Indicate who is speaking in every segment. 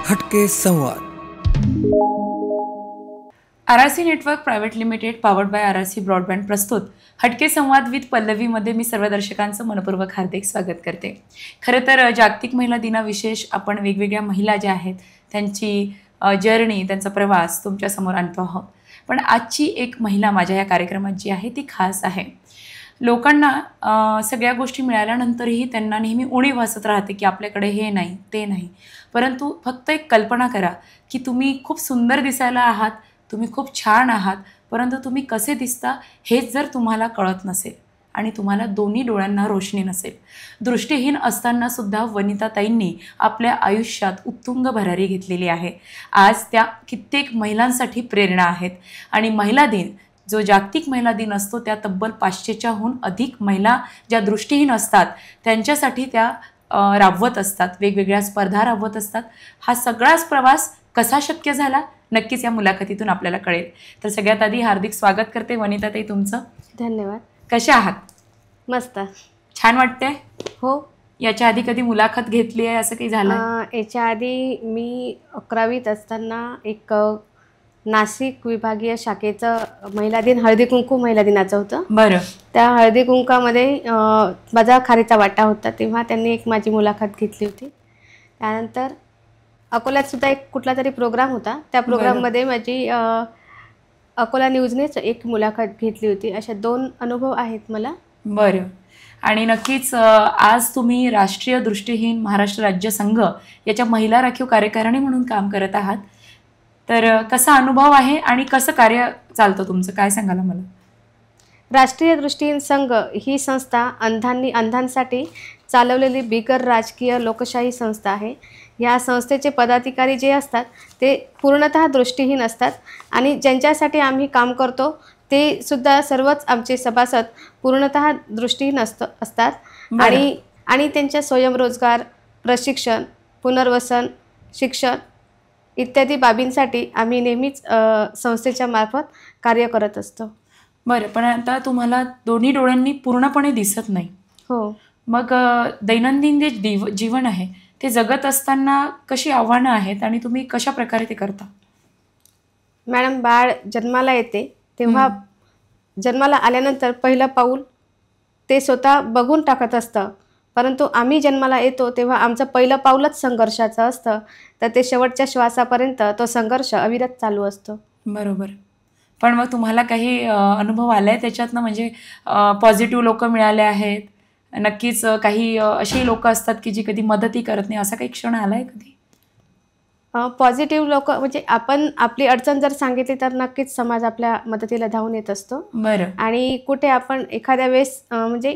Speaker 1: हटके संवाद.
Speaker 2: RRC network private limited powered by RRC broadband प्रस्तुत हटके संवाद विथ पल्लवीमध्ये मी सर्व दर्शकांचं मनपूर्वक हार्दिक स्वागत करते. खरं तर जागतिक महिला दिनाविशेष आपण वेगवेगळ्या महिला ज्या आहेत त्यांची जर्नी, त्यांचा प्रवास तुमच्यासमोर आणतो आहोत. पण आजची एक महिला माझ्या या कार्यक्रमात जी आहे ती खास आहे. लोकांना सगळ्या गोष्टी मिळाल्यानंतरही त्यांना नेहमी उणीव भासत राहते की आपल्याकडे हे नाही ते नाही. परंतु फक्त एक कल्पना करा की तुम्ही खूप सुंदर दिसायला आहात, तुम्ही खूप छान आहात, परंतु तुम्ही कसे दिसता हेच जर तुम्हाला कळत नसेल आणि तुम्हाला दोन्ही डोळ्यांना रोशनी नसेल. दृष्टीहीन असतानासुद्धा वनिताताईंनी आपल्या आयुष्यात उत्तुंग भरारी घेतलेली आहे. आज त्या कित्येक महिलांसाठी प्रेरणा आहेत आणि महिला दिन जो जागतिक महिला दिन असतो त्या तब्बल 500च्याहून अधिक महिला ज्या दृष्टीहीन असतात त्यांच्यासाठी त्या राबवत असतात, वेगवेगळ्या स्पर्धा राबवत असतात. हा सगळाच प्रवास कसा शक्य झाला नक्कीच या मुलाखतीतून आपल्याला कळेल. तर सगळ्यात आधी हार्दिक स्वागत करते वनिताताई तुमचं.
Speaker 3: धन्यवाद.
Speaker 2: कशा आहात?
Speaker 3: मस्त.
Speaker 2: छान वाटतंय?
Speaker 3: हो.
Speaker 2: याच्या आधी कधी मुलाखत घेतली आहे असं काही झालं?
Speaker 3: याच्या आधी मी 11वीत असताना एक नाशिक विभागीय शाखेचं महिला दिन हळदी कुंकू महिला दिनाचं होतं.
Speaker 2: बरं.
Speaker 3: त्या हळदी कुंकामध्ये माझा खारीचा वाटा होता, तेव्हा त्यांनी एक माझी मुलाखत घेतली होती. त्यानंतर अकोल्यात सुद्धा एक कुठला तरी प्रोग्राम होता, त्या प्रोग्राममध्ये माझी अकोला न्यूजनेच एक मुलाखत घेतली होती. अशा 2 अनुभव आहेत मला.
Speaker 2: बरं. आणि नक्कीच आज तुम्ही राष्ट्रीय दृष्टीहीन महाराष्ट्र राज्य संघ याच्या महिला राखीव कार्यकारिणी म्हणून काम करत आहात. तर कसा अनुभव आहे आणि कसं कार्य चालतं तुमचं, काय सांगाल मला?
Speaker 3: राष्ट्रीय दृष्टीहीन संघ ही संस्था अंधांसाठी चालवलेली बिगर राजकीय लोकशाही संस्था आहे. या संस्थेचे पदाधिकारी जे असतात ते पूर्णतः दृष्टीहीन असतात आणि ज्यांच्यासाठी आम्ही काम करतो ते सुद्धा सर्वच आमचे सभासद पूर्णतः दृष्टीहीन असतात. आणि त्यांच्या स्वयंरोजगार, प्रशिक्षण, पुनर्वसन, शिक्षण इत्यादी बाबींसाठी आम्ही नेहमीच संस्थेच्या मार्फत कार्य करत असतो.
Speaker 2: बरं. पण आता तुम्हाला दोन्ही डोळ्यांनी पूर्णपणे दिसत नाही.
Speaker 3: हो.
Speaker 2: मग दैनंदिन जे जीवन आहे ते जगत असताना कशी आव्हानं आहेत आणि तुम्ही कशा प्रकारे ते करता?
Speaker 3: मॅडम, बाळ जन्माला येते तेव्हा जन्माला आल्यानंतर पहिलं पाऊल ते स्वतः बघून टाकत असतं, परंतु आम्ही जन्माला येतो तेव्हा आमचं पहिलं पाऊलच संघर्षाचं असतं. तर ते शेवटच्या श्वासापर्यंत तो संघर्ष अविरत चालू असतो.
Speaker 2: बरोबर. पण मग तुम्हाला काही अनुभव आला आहे त्याच्यातनं, म्हणजे पॉझिटिव्ह लोक मिळाले आहेत? नक्कीच काही अशी लोक असतात की जी कधी मदतही करत नाही, असा काही क्षण आला आहे कधी?
Speaker 3: पॉझिटिव्ह लोक म्हणजे आपण आपली अडचण जर सांगितली तर नक्कीच समाज आपल्या मदतीला धावून येत असतो.
Speaker 2: बरं.
Speaker 3: आणि कुठे आपण एखाद्या वेळेस म्हणजे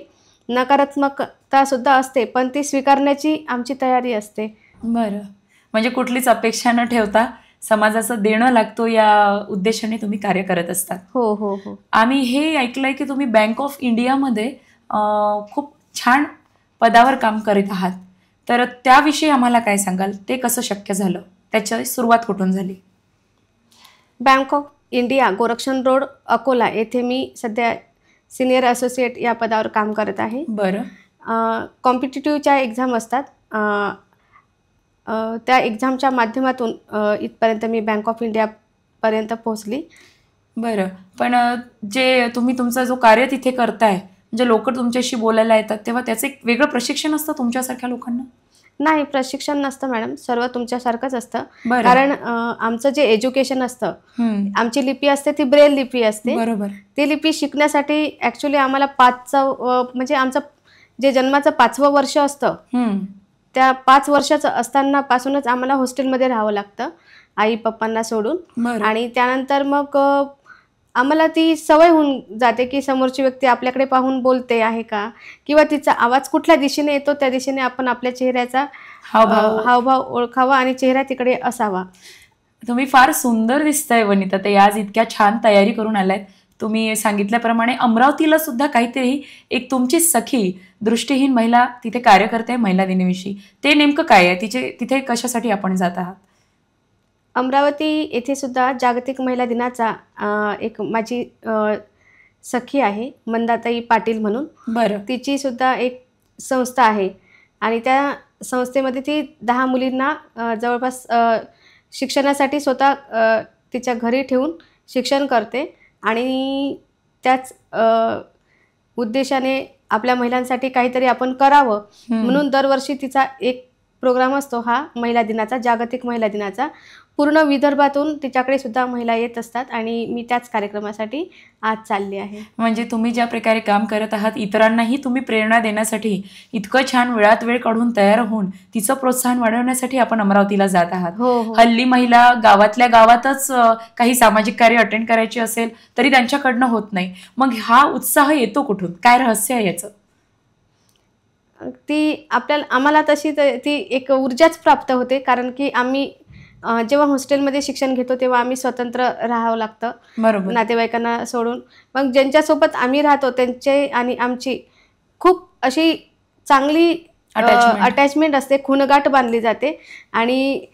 Speaker 3: नकारात्मकता सुद्धा असते, पण ती स्वीकारण्याची आमची तयारी असते.
Speaker 2: बरं. म्हणजे कुठलीच अपेक्षा न ठेवता समाजाचं देणं लागतो या उद्देशाने तुम्ही कार्य करत असतात.
Speaker 3: हो हो हो.
Speaker 2: आम्ही हे ऐकलंय की तुम्ही बँक ऑफ इंडियामध्ये खूप छान पदावर काम करीत आहात. तर त्याविषयी आम्हाला काय सांगाल? ते कसं शक्य झालं? त्याची सुरुवात कुठून झाली?
Speaker 3: Bank of India, Gorakshan road, Akola येथे मी सध्या सिनियर असोसिएट या पदावर काम करत आहे.
Speaker 2: बरं.
Speaker 3: कॉम्पिटिटिव्हच्या एक्झाम असतात, त्या एक्झामच्या माध्यमातून इथपर्यंत मी बँक ऑफ इंडियापर्यंत पोहोचली.
Speaker 2: बरं. पण जे तुम्ही तुमचा जो कार्य तिथे करताय, म्हणजे लोक तुमच्याशी बोलायला येतात तेव्हा त्याचं एक वेगळं प्रशिक्षण असतं तुमच्यासारख्या लोकांना?
Speaker 3: नाही, प्रशिक्षण नसतं मॅडम, सर्व तुमच्यासारखंच असतं. कारण आमचं जे एज्युकेशन असतं, आमची लिपी असते ती ब्रेल लिपी असते.
Speaker 2: बरोबर.
Speaker 3: ती लिपी शिकण्यासाठी ॲक्च्युली आम्हाला म्हणजे आमचं जे जन्माचं 5वं वर्ष असतं त्या 5 वर्षाचं असताना पासूनच आम्हाला हॉस्टेलमध्ये राहावं लागतं आई पप्पांना सोडून. आणि त्यानंतर मग आम्हाला ती सवय होऊन जाते की समोरची व्यक्ती आपल्याकडे पाहून बोलते आहे का, किंवा तिचा आवाज कुठल्या दिशेने येतो त्या दिशेने आपण आपल्या चेहऱ्याचा हावभाव ओळखावा आणि चेहरा तिकडे असावा.
Speaker 2: तुम्ही फार सुंदर दिसताय वनिताताई. आज इतक्या छान तयारी करून आलायत. तुम्ही सांगितल्याप्रमाणे अमरावतीला सुद्धा काहीतरी एक तुमची सखी दृष्टीहीन महिला तिथे कार्य करते महिला दिनाविषयी. ते नेमकं काय आहे? तिथे कशासाठी आपण जात आहात?
Speaker 3: अमरावती येथे सुद्धा जागतिक महिला दिनाचा एक माझी सखी आहे, मंदाताई पाटील म्हणून.
Speaker 2: बरं.
Speaker 3: तिची सुद्धा एक संस्था आहे आणि त्या संस्थेमध्ये ती 10 मुलींना जवळपास शिक्षणासाठी स्वतः तिच्या घरी ठेवून शिक्षण करते आणि त्याच उद्देशाने आपल्या महिलांसाठी काहीतरी आपण करावं म्हणून दरवर्षी तिचा एक प्रोग्राम असतो, हा महिला दिनाचा, जागतिक महिला दिनाचा. पूर्ण विदर्भातून तिच्याकडे सुद्धा महिला येत असतात आणि मी त्याच कार्यक्रमासाठी आज चालली आहे.
Speaker 2: म्हणजे तुम्ही ज्या प्रकारे काम करत आहात, इतरांनाही तुम्ही प्रेरणा देण्यासाठी इतकं छान वेळात वेळ काढून तयार होऊन तिचं प्रोत्साहन वाढवण्यासाठी आपण अमरावतीला जात आहात.
Speaker 3: हो.
Speaker 2: हल्ली महिला गावातल्या गावातच काही सामाजिक कार्य अटेंड करायची असेल तरी त्यांच्याकडनं होत नाही. मग हा उत्साह येतो कुठून? काय रहस्य आहे याचं?
Speaker 3: आम्हाला तशी ती एक ऊर्जाच प्राप्त होते, कारण की आम्ही जेव्हा हॉस्टेलमध्ये शिक्षण घेतो तेव्हा आम्ही स्वतंत्र राहावं लागतं,
Speaker 2: बरोबर,
Speaker 3: नातेवाईकांना सोडून. मग ज्यांच्यासोबत आम्ही राहतो त्यांचे आणि आमची खूप अशी चांगली अटॅचमेंट असते, खूणगाठ बांधली जाते. आणि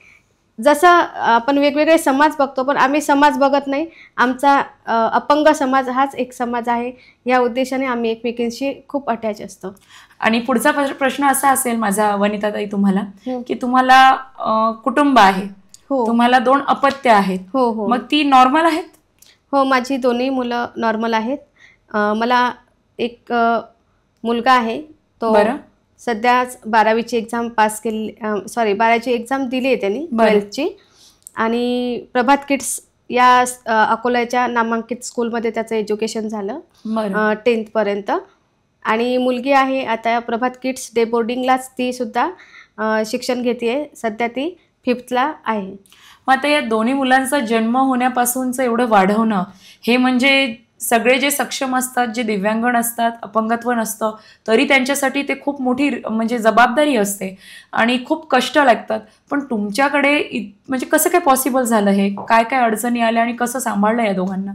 Speaker 3: जसं आपण वेगवेगळे समाज बघतो पण आम्ही समाज बघत नाही, आमचा अपंग समाज हाच एक समाज आहे, या उद्देशाने आम्ही एकमेकींशी खूप अटॅच असतो.
Speaker 2: आणि पुढचा प्रश्न असा असेल माझा वनिताताई तुम्हाला, की तुम्हाला कुटुंब आहे, तुम्हाला 2 अपत्य आहेत.
Speaker 3: हो.
Speaker 2: मग ती नॉर्मल आहेत?
Speaker 3: हो, माझी दोन्ही मुलं नॉर्मल आहेत. मला एक मुलगा आहे, तो सध्याच 12वीची एक्झाम पास केली, 12वीची एक्झाम दिली आहे त्यांनी, 12th आणि प्रभात किड्स या अकोल्याच्या नामांकित स्कूलमध्ये त्याचं एज्युकेशन झालं 10th पर्यंत. आणि मुलगी आहे आता प्रभात किड्स डे बोर्डिंगलाच ती सुद्धा शिक्षण घेते, सध्या ती 5th आहे.
Speaker 2: मग आता या दोन्ही मुलांचा जन्म होण्यापासूनचं एवढं वाढवणं, हे म्हणजे सगळे जे सक्षम असतात, जे दिव्यांगण असतात, अपंगत्व नसतं तरी त्यांच्यासाठी ते खूप मोठी म्हणजे जबाबदारी असते आणि खूप कष्ट लागतात. पण तुमच्याकडे म्हणजे कसं काय पॉसिबल झालं हे? काय काय अडचणी आल्या आणि कसं सांभाळलं या दोघांना?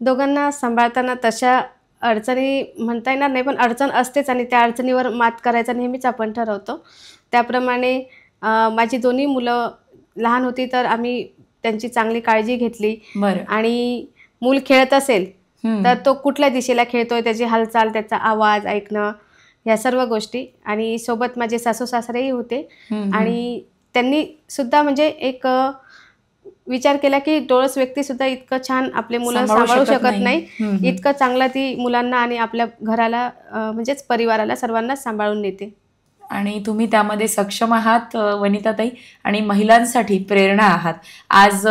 Speaker 3: दोघांना सांभाळताना तशा अडचणी म्हणता येणार नाही, पण अडचण असतेच आणि त्या अडचणीवर मात करायचा नेहमीच आपण ठरवतो. त्याप्रमाणे माझी दोन्ही मुलं लहान होती तर आम्ही त्यांची चांगली काळजी घेतली. आणि मूल खेळत असेल तर तो कुठल्या दिशेला खेळतोय, त्याची हालचाल, त्याचा आवाज ऐकणं, ह्या सर्व गोष्टी. आणि सोबत माझे सासू सासरेही होते आणि त्यांनी सुद्धा म्हणजे एक विचार केला की डोळस व्यक्ती सुद्धा इतकं छान आपले मुलं सांभाळू शकत नाही, इतकं चांगलं ती मुलांना आणि आपल्या घराला म्हणजेच परिवाराला सर्वांनाच सांभाळून नेते.
Speaker 2: आणि तुम्ही त्यामध्ये सक्षम आहात वनिताताई, आणि महिलांसाठी प्रेरणा आहात. आज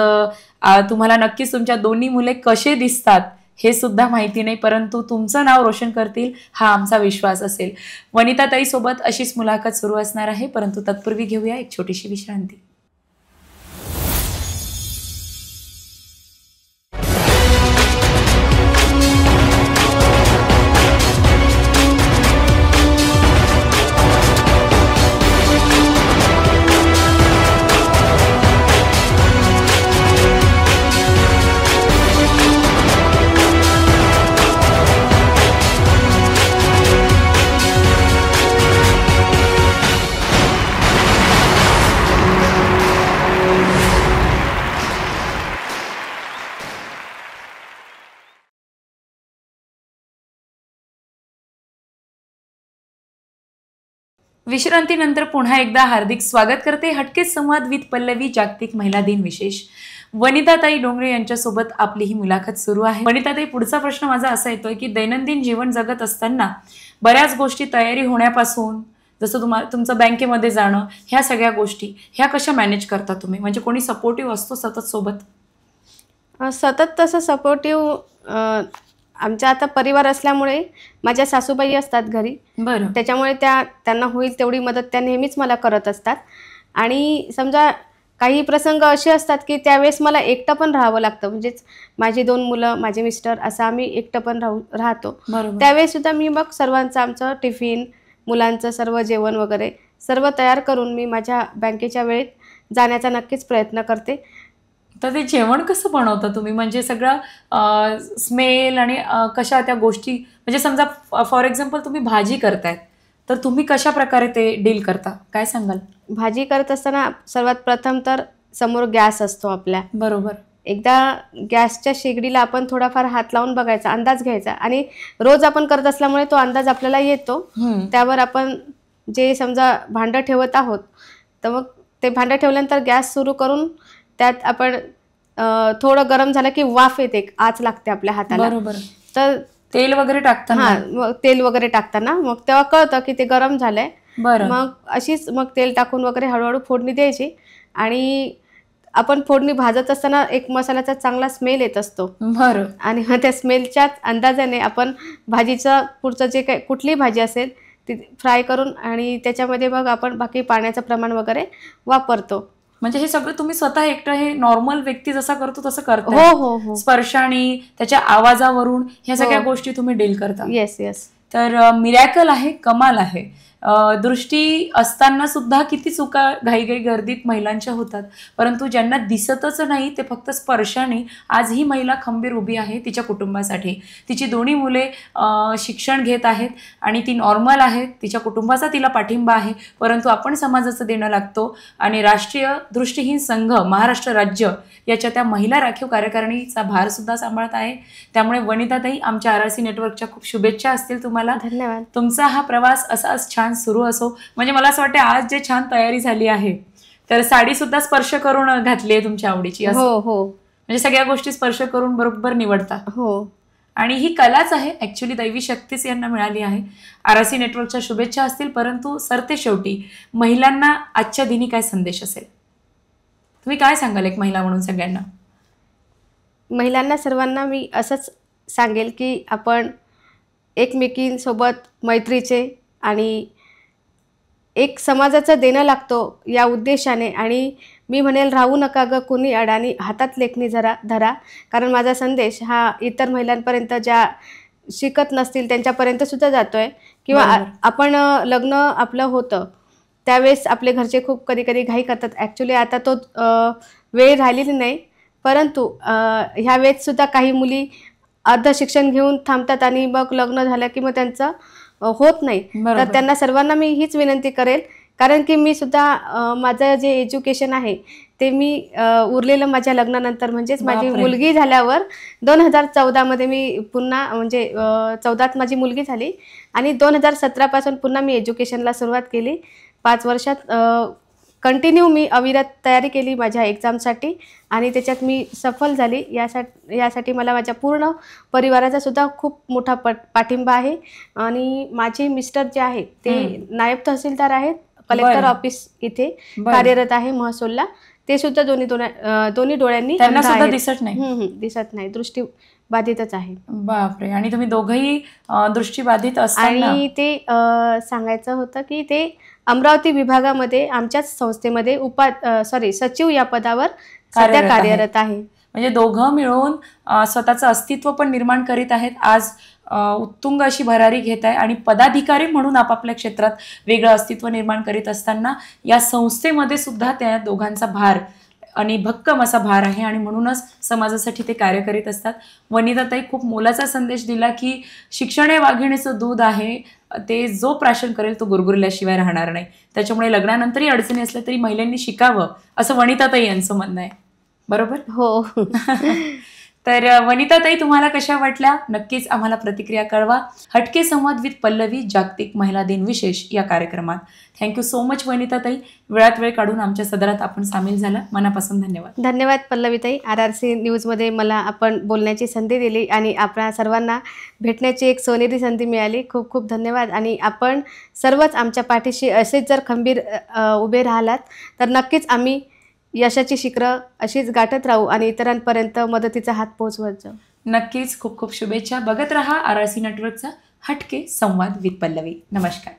Speaker 2: तुम्हाला नक्कीच तुमच्या दोन्ही मुले कसे दिसतात हे सुद्धा माहिती नाही, परंतु तुमचं नाव रोशन करतील हा आमचा विश्वास असेल. वनिताताई सोबत अशीच मुलाखत सुरू असणार आहे, परंतु तत्पूर्वी घेऊया एक छोटीशी विश्रांती. विश्रांतीनंतर पुन्हा एकदा हार्दिक स्वागत करते हटके संवाद विथ पल्लवी जागतिक महिला दिन विशेष. वनिताताई डोंगरे यांच्यासोबत आपली ही मुलाखत सुरू आहे. वनिताताई, पुढचा प्रश्न माझा असा येतोय की दैनंदिन जीवन जगत असताना बऱ्याच गोष्टी तयारी होण्यापासून, जसं तुमचं बँकेमध्ये जाणं, ह्या सगळ्या गोष्टी ह्या कशा मॅनेज करता तुम्ही? म्हणजे कोणी सपोर्टिव्ह असतो सतत सोबत?
Speaker 3: सतत तसं सपोर्टिव्ह आमचा आता परिवार असल्यामुळे माझ्या सासूबाई असतात घरी, त्याच्यामुळे त्यांना होईल तेवढी मदत त्या नेहमीच मला करत असतात. आणि समजा काही प्रसंग असे असतात की त्यावेळेस मला एकटं पण राहावं लागतं, म्हणजेच माझी 2 मुलं, माझे मिस्टर, असं आम्ही एकटं पण राहतो. त्यावेळेस सुद्धा मी मग सर्वांचं आमचं टिफिन, मुलांचं सर्व जेवण वगैरे सर्व तयार करून मी माझ्या बँकेच्या वेळेत जाण्याचा नक्कीच प्रयत्न करते.
Speaker 2: तर ते जेवण कसं बनवता तुम्ही? म्हणजे सगळं स्मेल आणि कशा त्या गोष्टी, म्हणजे समजा फॉर एक्झाम्पल तुम्ही भाजी करतायत तर तुम्ही कशा प्रकारे ते डील करता, काय सांगाल?
Speaker 3: भाजी करत असताना सर्वात प्रथम तर समोर गॅस असतो आपल्या,
Speaker 2: बरोबर.
Speaker 3: एकदा गॅसच्या शेगडीला आपण थोडाफार हात लावून बघायचा, अंदाज घ्यायचा. आणि रोज आपण करत असल्यामुळे तो अंदाज आपल्याला येतो. त्यावर आपण जे समजा भांडं ठेवत आहोत, तर मग ते भांडं ठेवल्यानंतर गॅस सुरू करून त्यात आपण थोडं गरम झालं की वाफ येते, आच लागते आपल्या हाताला.
Speaker 2: बरोबर.
Speaker 3: तर
Speaker 2: तेल वगैरे टाकताना?
Speaker 3: हां, मग तेल वगैरे टाकताना मग तेव्हा कळतं की ते गरम झालंय.
Speaker 2: बरं.
Speaker 3: मग अशीच मग तेल टाकून वगैरे हळूहळू फोडणी द्यायची आणि आपण फोडणी भाजत असताना एक मसाल्याचा चांगला स्मेल येत असतो.
Speaker 2: बरं.
Speaker 3: आणि मग त्या स्मेलच्याच अंदाजाने आपण भाजीचं पुढचं जे काही कुठलीही भाजी असेल ती फ्राय करून आणि त्याच्यामध्ये मग आपण बाकी पाण्याचं प्रमाण वगैरे वापरतो.
Speaker 2: म्हणजे हे सगळं तुम्ही स्वतः एकटं, हे नॉर्मल व्यक्ती जसा करतो तसं करता?
Speaker 3: हो हो हो.
Speaker 2: स्पर्शाने, त्याच्या आवाजावरून ह्या सगळ्या
Speaker 3: हो.
Speaker 2: गोष्टी तुम्ही डील करता?
Speaker 3: Yes yes.
Speaker 2: तर मिरॅकल आहे, कमाल आहे. दृष्टी असताना सुद्धा किती चुका घाईघाई गर्दीत महिलांच्या होतात, परंतु ज्यांना दिसतच नाही ते फक्त स्पर्शाने आज ही महिला खंबीर उभी आहे तिच्या कुटुंबासाठी. तिची दोन्ही मुले शिक्षण घेत आहेत आणि ती नॉर्मल आहे, तिच्या कुटुंबाचा तिला पाठिंबा आहे, परंतु आपण समाजाचं देणं लागतो. आणि राष्ट्रीय दृष्टीहीन संघ महाराष्ट्र राज्य याच्या त्या महिला राखीव कार्यकारिणीचा भारसुद्धा सांभाळत आहे. त्यामुळे वनिताताई, आमच्या RRC नेटवर्कच्या खूप शुभेच्छा असतील तुम्हाला.
Speaker 3: धन्यवाद.
Speaker 2: तुमचा हा प्रवास असाच छान सुरू असो. म्हणजे मला असं वाटतं आज जे छान तयारी झाली आहे, तर साडी सुद्धा स्पर्श करून घातली आहे तुमच्या आवडीची.
Speaker 3: हो हो.
Speaker 2: म्हणजे सगळ्या गोष्टी स्पर्श करून बरोबर निवडता.
Speaker 3: हो.
Speaker 2: आणि ही कलाच आहे ऍक्च्युली, दैवी शक्तीच यांना मिळाली आहे. RRC नेटवर्कच्या शुभेच्छा असतील, परंतु सरते शेवटी महिलांना आजच्या दिनी काय संदेश असेल, तुम्ही काय सांगाल एक महिला म्हणून सगळ्यांना?
Speaker 3: महिलांना सर्वांना मी असंच सांगेल की आपण एकमेकींसोबत मैत्रीचे आणि एक समाजाचं देणं लागतो या उद्देशाने. आणि मी म्हणेल, राहू नका ग कुणी अडाणी, हातात लेखणी धरा. कारण माझा संदेश हा इतर महिलांपर्यंत, ज्या शिकत नसतील त्यांच्यापर्यंत सुद्धा जातोय. किंवा आपण लग्न आपलं होतं त्यावेळेस आपले घरचे खूप कधी कधी घाई करतात. ॲक्च्युली आता तो वेळ राहिलेली नाही, परंतु ह्या वेळेस सुद्धा काही मुली अर्ध शिक्षण घेऊन थांबतात आणि मग लग्न झालं की मग त्यांचं होत नाही. तर त्यांना सर्वांना मी हीच विनंती करेल, कारण की मी सुद्धा माझं जे एज्युकेशन आहे ते मी उरलेलं माझ्या लग्नानंतर, म्हणजेच माझी मुलगी झाल्यावर 2014 मी पुन्हा, म्हणजे 14त माझी मुलगी झाली आणि 2017 पासून पुन्हा मी एज्युकेशनला सुरुवात केली. 5 वर्षात कंटिन्यू मी अविरत तयारी केली माझ्या एक्झामसाठी आणि त्याच्यात मी सफल झाली. यासाठी मला माझ्या पूर्ण परिवाराचा सुद्धा खूप मोठा पाठिंबा आहे. आणि माझे मिस्टर जे आहेत ते नायब तहसीलदार आहेत, कलेक्टर ऑफिस इथे कार्यरत आहे महसूलला. ते सुद्धा दोन्ही डोळ्यांनी
Speaker 2: त्यांना सुद्धा दिसत नाही.
Speaker 3: दिसत नाही, दृष्टीबाधितच आहे.
Speaker 2: बापरे. आणि तुम्ही दोघंही दृष्टीबाधित असताना,
Speaker 3: आणि ते सांगायचं होतं की ते अमरावती विभागामध्ये आमच्याच संस्थेमध्ये सचिव या पदावर सध्या कार्यरत आहे.
Speaker 2: म्हणजे दोघं मिळून स्वतःचं अस्तित्व पण निर्माण करीत आहेत. आज उत्तुंग अशी भरारी घेत आहे आणि पदाधिकारी म्हणून आपापल्या क्षेत्रात वेगळं अस्तित्व निर्माण करीत असताना या संस्थेमध्ये सुद्धा त्या दोघांचा भार आणि भक्कम असा भार आहे आणि म्हणूनच समाजासाठी ते कार्य करीत असतात. वनिताताई खूप मोलाचा संदेश दिला की शिक्षण हे वाघिणीचं दूध आहे, ते जो प्राशन करेल तो गुरगुरल्याशिवाय राहणार नाही. त्याच्यामुळे लग्नानंतरही अडचणी असल्या तरी महिलांनी शिकावं, असं वनिताताई यांचं म्हणणं आहे. बरोबर?
Speaker 3: हो.
Speaker 2: तर वनिताताई, तुम्हाला कशा वाटल्या नक्कीच आम्हाला प्रतिक्रिया कळवा. हटके संवाद विथ पल्लवी जागतिक महिला दिन विशेष या कार्यक्रमात. थँक्यू सो मच वनिताताई, वेळात वेळ काढून आमच्या सदरात आपण सामील झाला. मनापासून धन्यवाद.
Speaker 3: धन्यवाद पल्लवीताई. RRC न्यूजमध्ये मला आपण बोलण्याची संधी दिली आणि आपल्या सर्वांना भेटण्याची एक सोनेरी संधी मिळाली. खूप खूप धन्यवाद. आणि आपण सर्वच आमच्या पाठीशी असेच जर खंबीर उभे राहिलात तर नक्कीच आम्ही यशाची शिखरं अशीच गाठत राहू आणि इतरांपर्यंत मदतीचा हात पोहोचवत जाऊ.
Speaker 2: नक्कीच. खूप खूप शुभेच्छा. बघत रहा RRC नेटवर्कचा हटके संवाद विथ पल्लवी. नमस्कार.